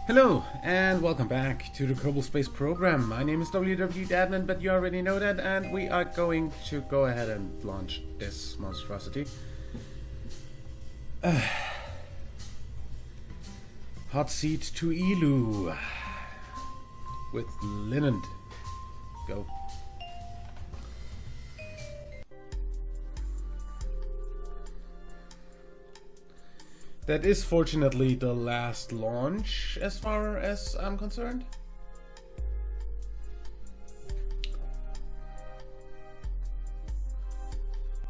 Hello, and welcome back to the Kerbal Space Program. My name is WW Dadman, but you already know that, and we are going to go ahead and launch this monstrosity. Hot seat to Eeloo with Linand. Go. That is fortunately the last launch as far as I'm concerned.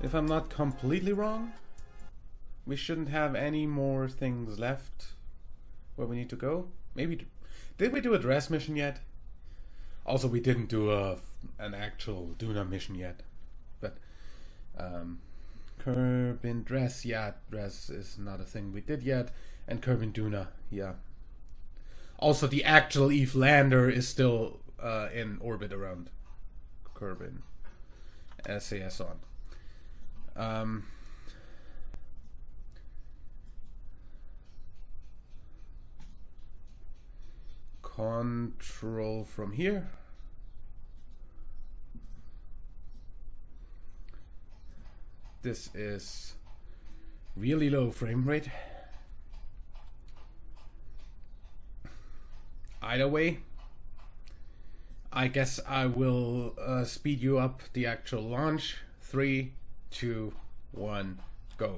If I'm not completely wrong, we shouldn't have any more things left where we need to go. Maybe, did we do a dress mission yet? Also, we didn't do an actual Duna mission yet, but Kerbin dress, yeah, dress is not a thing we did yet, and Kerbin Duna, yeah. Also, the actual Eve lander is still in orbit around Kerbin. SAS on. Control from here. This is really low frame rate. Either way, I guess I will speed you up the actual launch. 3, 2, 1, go.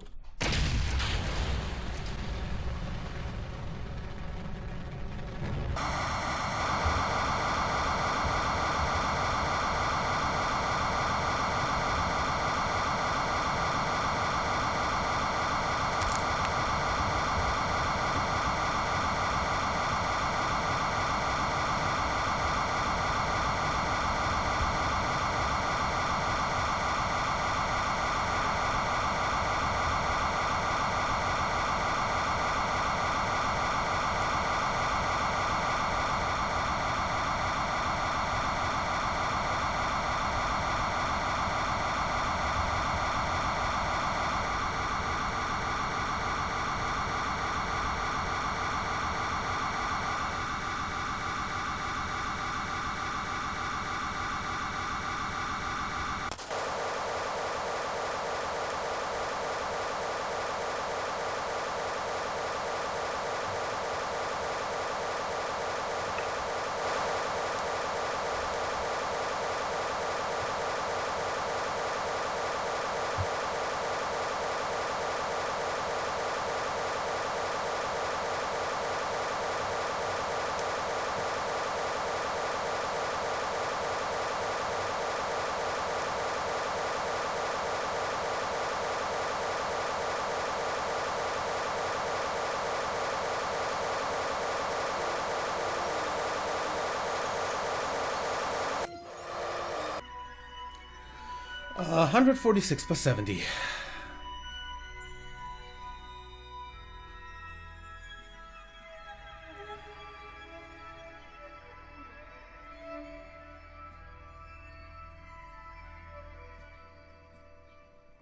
146 plus 70.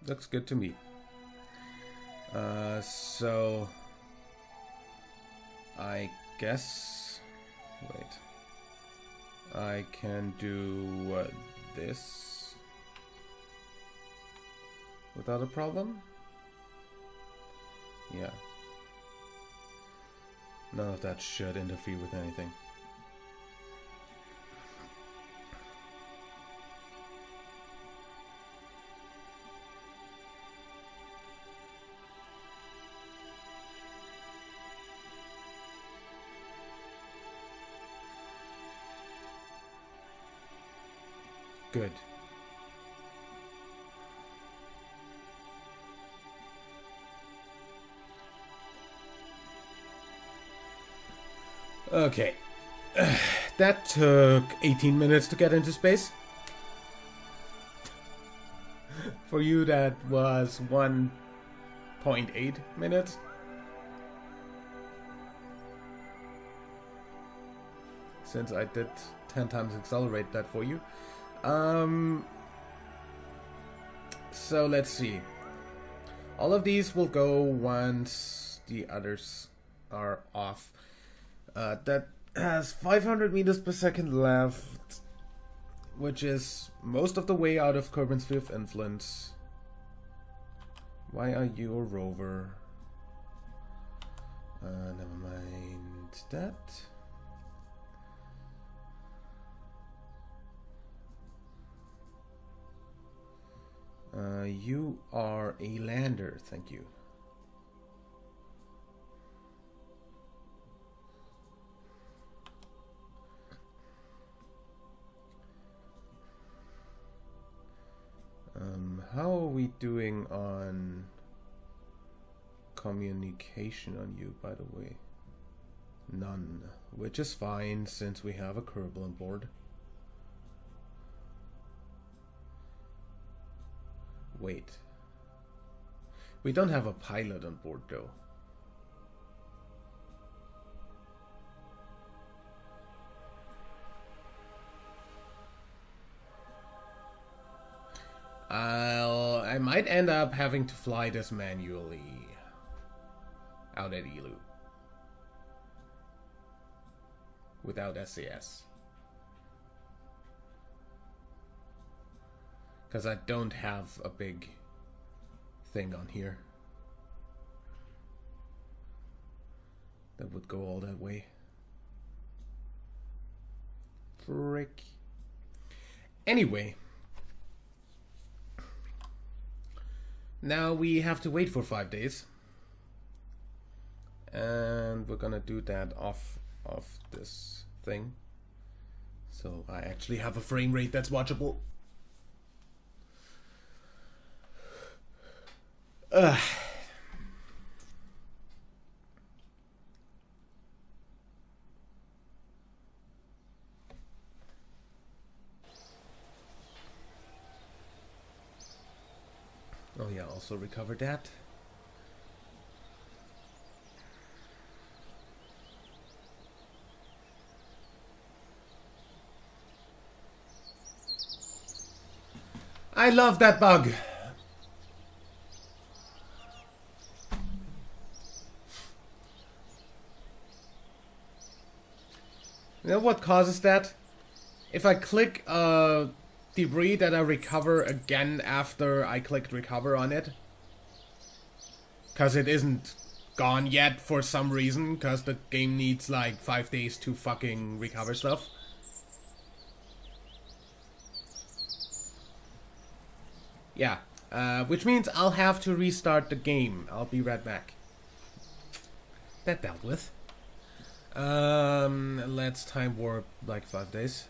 Looks good to me. So I guess, wait, I can do this without a problem? Yeah. None of that should interfere with anything. Good. Okay. That took 18 minutes to get into space. For you, that was 1.8 minutes. Since I did 10 times accelerate that for you. So let's see. All of these will go once the others are off. That has 500 meters per second left, which is most of the way out of Kerbin's sphere of influence. Why are you a rover? Never mind that. You are a lander, thank you. How are we doing on communication on you, by the way? None, which is fine since we have a Kerbal on board. Wait. We don't have a pilot on board though. I might end up having to fly this manually out at Eeloo without SAS. Because I don't have a big thing on here that would go all that way. Frick. Anyway. Now we have to wait for 5 days. And we're gonna do that off of this thing. So I actually have a frame rate that's watchable. Oh yeah, also recover that. I love that bug. You know what causes that? If I click debris that I recover again after I clicked recover on it. Because it isn't gone yet for some reason, because the game needs like 5 days to fucking recover stuff. Yeah, which means I'll have to restart the game. I'll be right back. That dealt with. Let's time warp like 5 days.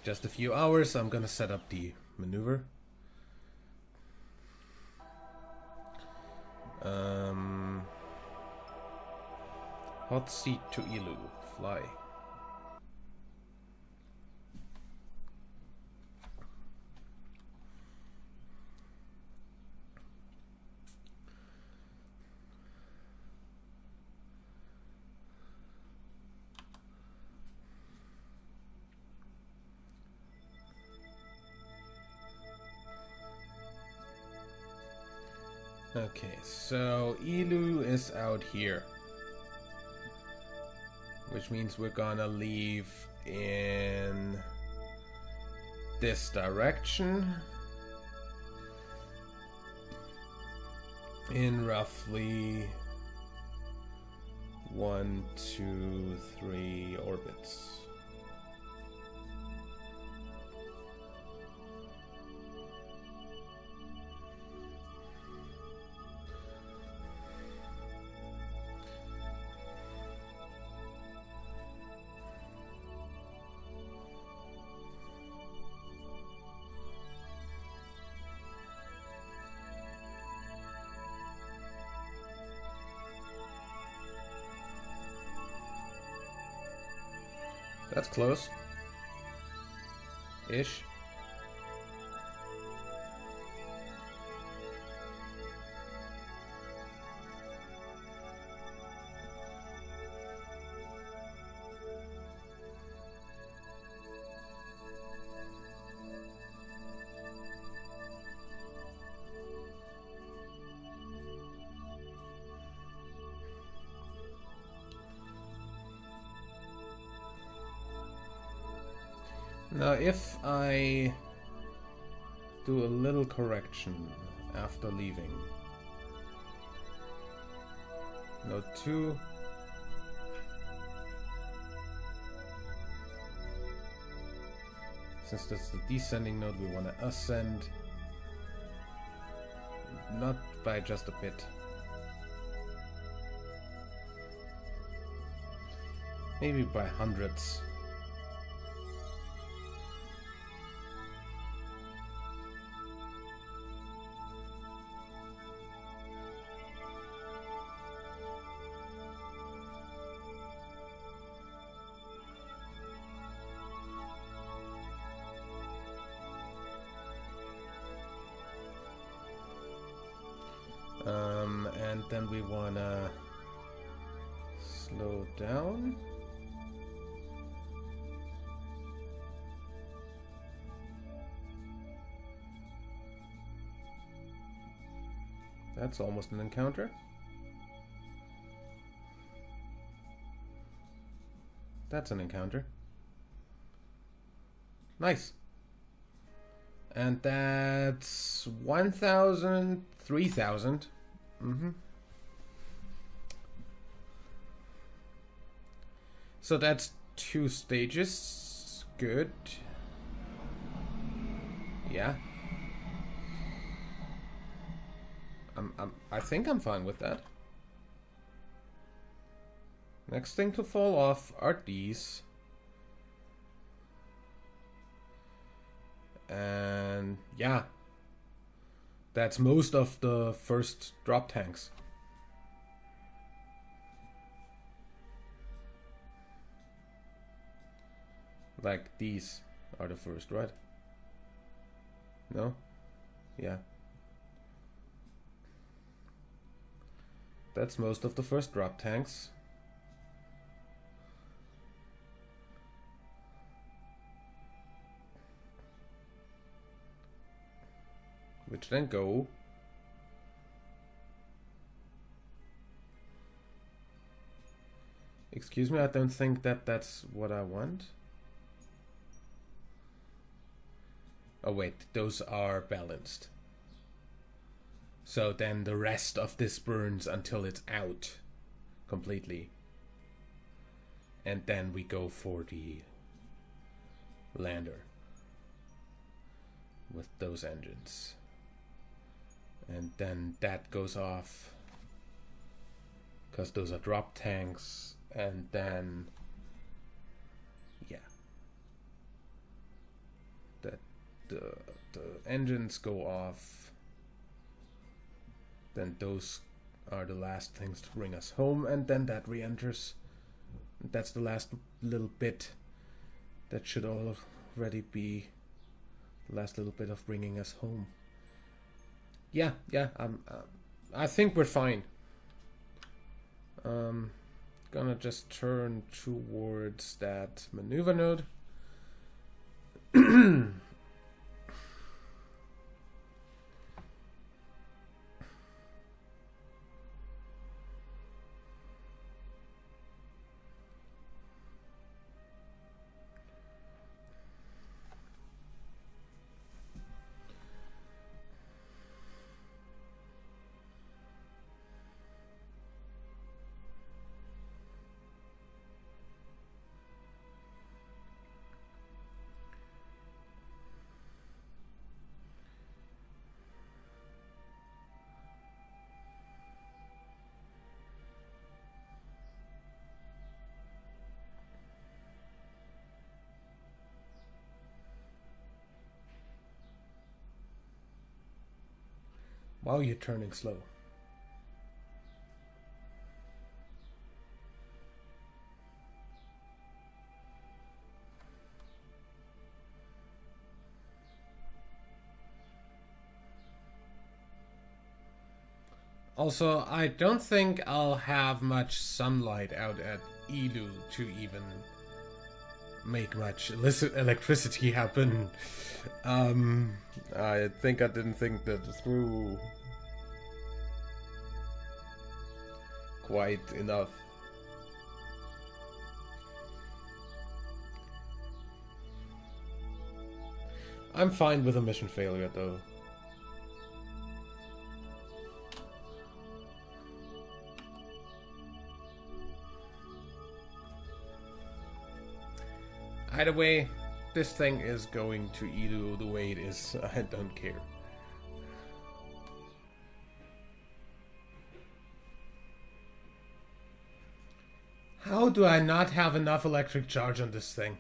Just a few hours. I'm gonna set up the maneuver. Hot seat to Eeloo. Fly. Okay, so Eeloo is out here. Which means we're gonna leave in this direction. In roughly 1, 2, 3 orbits. That's close. Ish. Now if I do a little correction after leaving. Node 2. Since that's the descending node, we want to ascend. Not by just a bit. Maybe by hundreds. And then we wanna slow down. That's almost an encounter. That's an encounter. Nice. And that's 1,000, 3,000. So that's 2 stages. Good. Yeah. I think I'm fine with that. Next thing to fall off are these. And yeah. That's most of the first drop tanks. Like these are the first, right? No? Yeah. That's most of the first drop tanks. Which then go. Excuse me, I don't think that that's what I want. Oh wait, those are balanced. So then the rest of this burns until it's out completely. And then we go for the lander with those engines. And then that goes off because those are drop tanks. And then, yeah, that the engines go off. Then those are the last things to bring us home, and then that re-enters. That's the last little bit. That should already be the last little bit of bringing us home. Yeah, I think we're fine. Gonna just turn towards that maneuver node. While you're turning slow. Also, I don't think I'll have much sunlight out at Eeloo to even make much electricity happen. I think I didn't think that through quite enough. I'm fine with a mission failure, though. Either way, this thing is going to Eeloo the way it is. I don't care. How do I not have enough electric charge on this thing?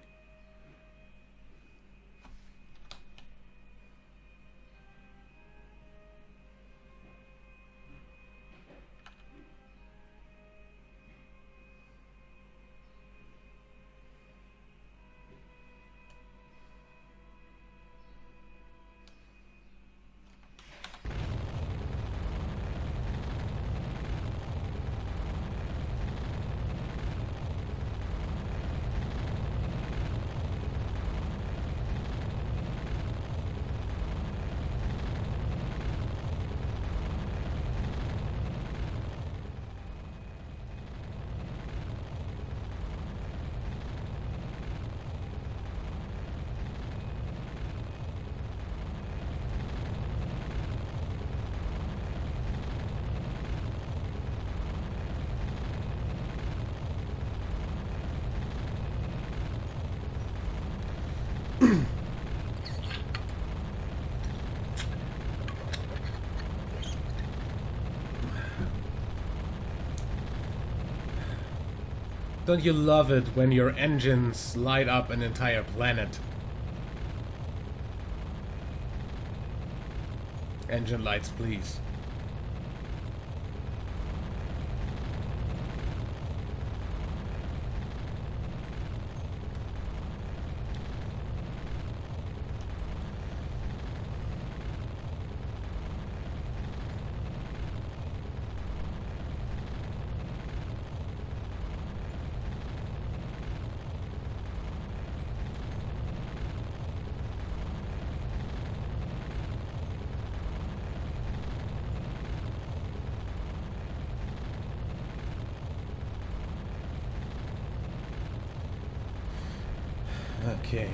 Don't you love it when your engines light up an entire planet? Engine lights, please. Okay,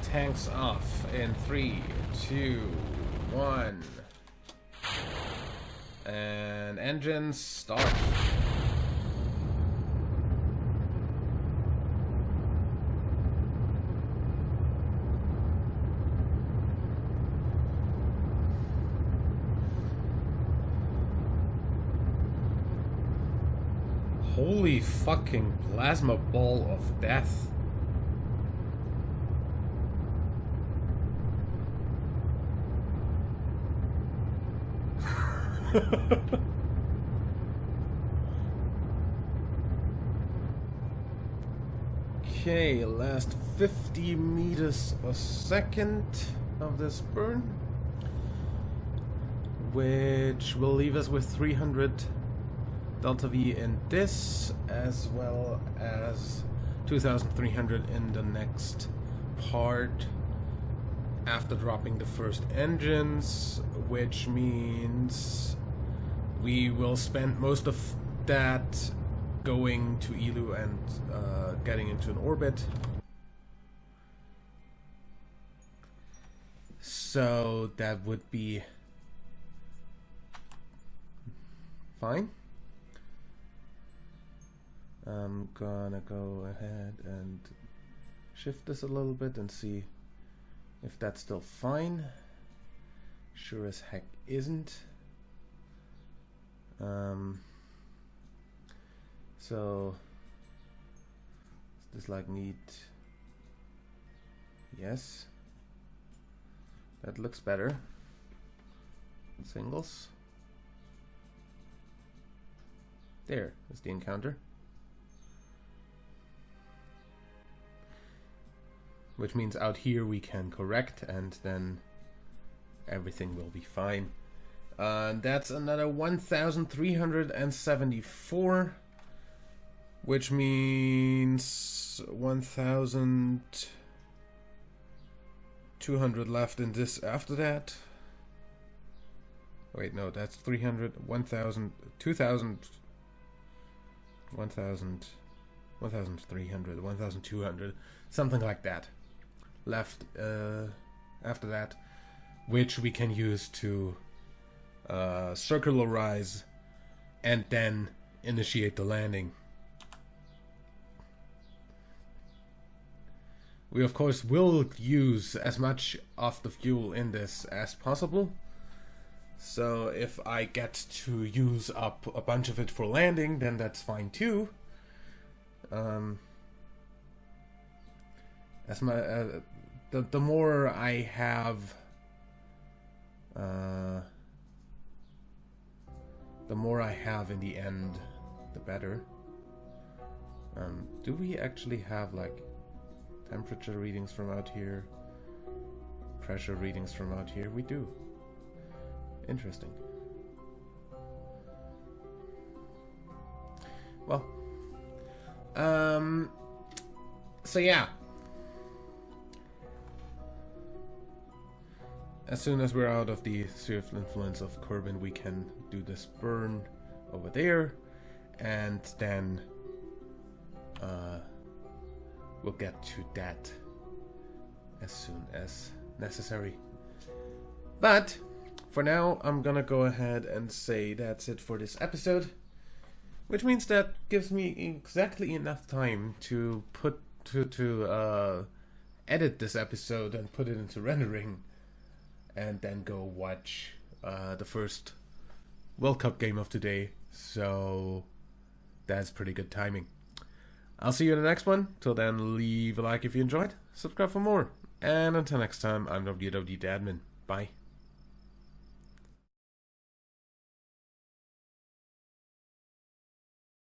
tanks off in 3, 2, 1, and engines start. Holy fucking plasma ball of death. Okay, last 50 meters a second of this burn, which will leave us with 300 delta V in this, as well as 2,300 in the next part after dropping the first engines, which means we will spend most of that going to Eeloo and getting into an orbit. So that would be fine. I'm gonna go ahead and shift this a little bit and see if that's still fine. Sure as heck isn't. So does this like need? Yes, that looks better. Singles. There is the encounter, which means out here we can correct, and then everything will be fine. That's another 1,374, which means 1,200 left in this after that. Wait, no, that's 300, 1,000, 2,000, 1,000, 1,300, 1,200, something like that left after that, which we can use to circularize and then initiate the landing. We of course will use as much of the fuel in this as possible. So if I get to use up a bunch of it for landing, then that's fine too. As my the more I have, the more I have in the end, the better. Do we actually have like temperature readings from out here? Pressure readings from out here? We do. Interesting. Well, so yeah. As soon as we're out of the sphere of influence of Kerbal, we can do this burn over there, and then we'll get to that as soon as necessary. But for now, I'm gonna go ahead and say that's it for this episode, which means that gives me exactly enough time to edit this episode and put it into rendering, and then go watch the first World Cup game of today. So that's pretty good timing. I'll see you in the next one. Till then, leave a like if you enjoyed, subscribe for more, and until next time, I'm WWDadmin. Bye.